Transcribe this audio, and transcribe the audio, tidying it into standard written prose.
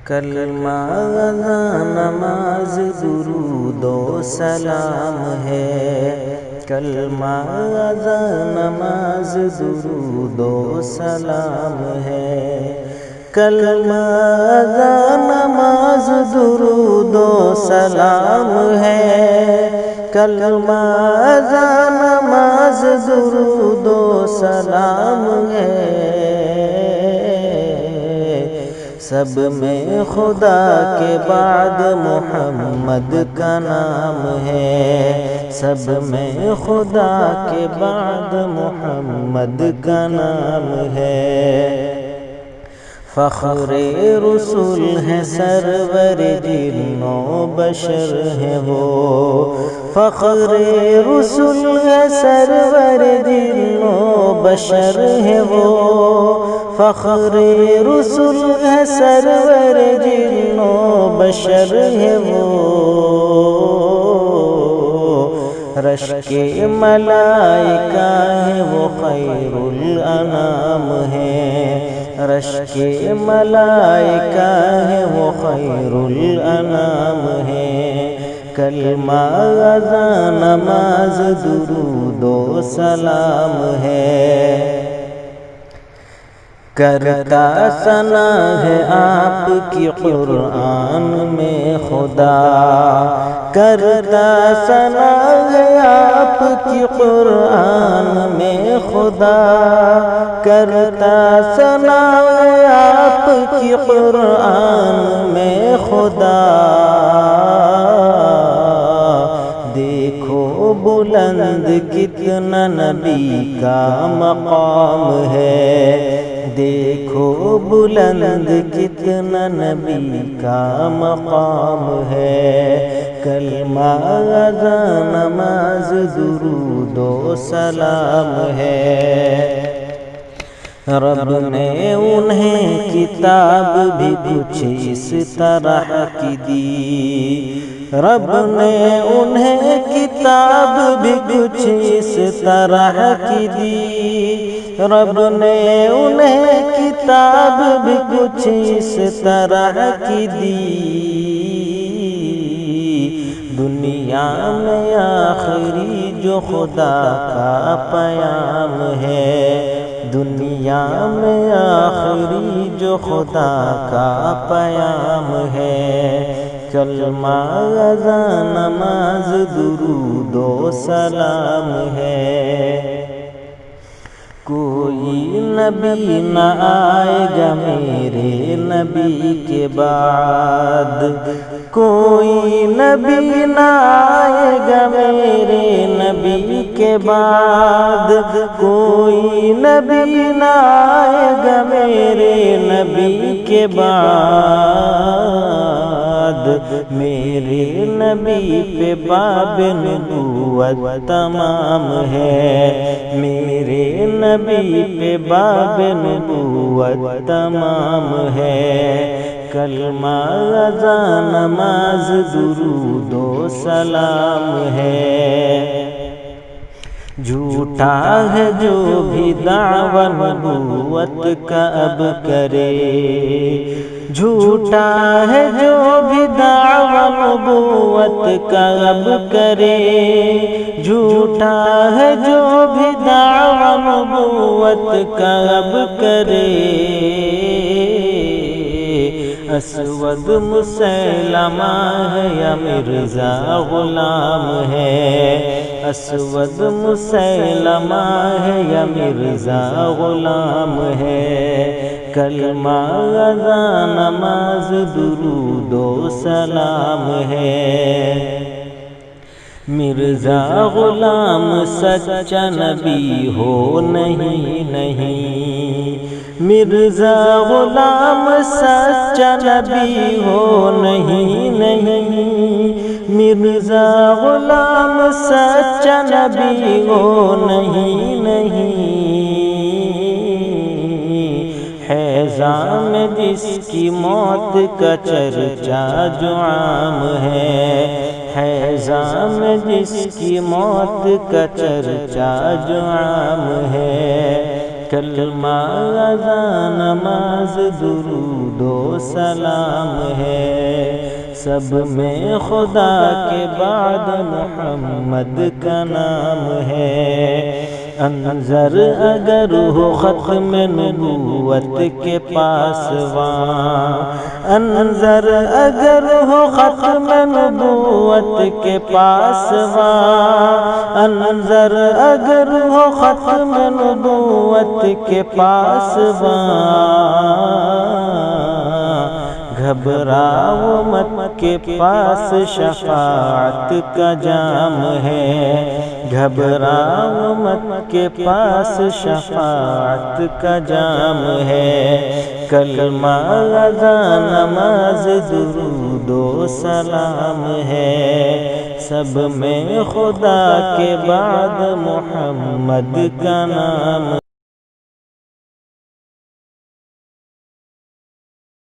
کلمہ اذان نماز درود و سلام ہے، کلمہ اذان نماز درود و سلام ہے، کلمہ اذان نماز درود و سلام ہے، کلمہ اذان نماز درود و سلام ہے، سب میں خدا کے بعد محمد کا نام ہے، سب میں خدا کے بعد محمد کا نام ہے، فخر رسول ہے سرور جن و بشر ہے وہ، فخر رسول ہے سرور جن و بشر ہے وہ، فخر رسول ہے سرور جن و بشر ہے وہ، رشک ملائکہ ہے وہ خیر الانام ہے، رشک ملائکہ ہے وہ خیر الانام ہے، کلمہ اذان نماز درود و سلام ہے، کرتا ثنا ہے آپ کی قرآن میں خدا، کرتا ثنا ہے آپ کی قرآن میں خدا، کرتا ثنا ہے آپ کی قرآن میں خدا، دیکھو بلند کتنا نبی کا مقام ہے، دیکھو بلند کتنا نبی کا مقام ہے، کلمہ اذان نماز درود و سلام ہے، رب نے انہیں کتاب بھی کچھ اس طرح کی دی، رب نے انہیں کتاب بھی کچھ اس طرح کی دی، رب نے انہیں کتاب بھی کچھ اس طرح کی دی، دنیا میں آخری جو خدا کا پیام ہے، دنیا میں آخری جو خدا کا پیام ہے، کلمہ اذان نماز درود و سلام ہے، کوئی نبی نہ آئے گا میرے نبی کے بعد، کوئی نبی نہ آئے گا میرے نبی کے بعد، کوئی نبی نہ آئے گا میرے نبی کے بعد، میرے نبی پہ باب نبوت تمام ہے، میرے نبی پہ باب نبوت تمام ہے، کلمہ اذان نماز درود و سلام ہے، جھوٹا ہے جو بھی دعویٰ نبوت کا اب کرے، جھوٹا ہے جو بھی دعویٰ نبوت کا اب کرے، جھوٹا ہے جو بھی دعویٰ نبوت کا اب کرے، اسود مسیلمہ ہے یا مرزا غلام ہے، اسود مسیلمہ ہے یا مرزا غلام ہے، کلمہ اذان نماز درود و سلام ہے، مرزا غلام سچا نبی ہو نہیں نہیں، مرزا غلام سچا نبی ہو نہیں نہیں، مرزا غلام سچا نبی ہو نہیں نہیں، حیضان میں جس کی موت کا چرچا جو عام ہے، حیضان میں جس کی موت کا چرچا جو عام ہے، کلمہ اذان نماز درود درود و سلام ہے، سب میں خدا کے بعد محمد کا نام ہے۔ انظر اگر ہو ختم نبوت کے پاسباں، انظر اگر ہو ختم نبوت کے پاسباں، انظر اگر ہو ختم نبوت کے پاسباں، گھبراؤ مت کے پاس شفاعت کا جام ہے، گھبراؤ مت کے پاس شفاعت کا جام ہے۔ کلمہ اذان نماز درود و سلام ہے، سب میں خدا کے بعد محمد کا نام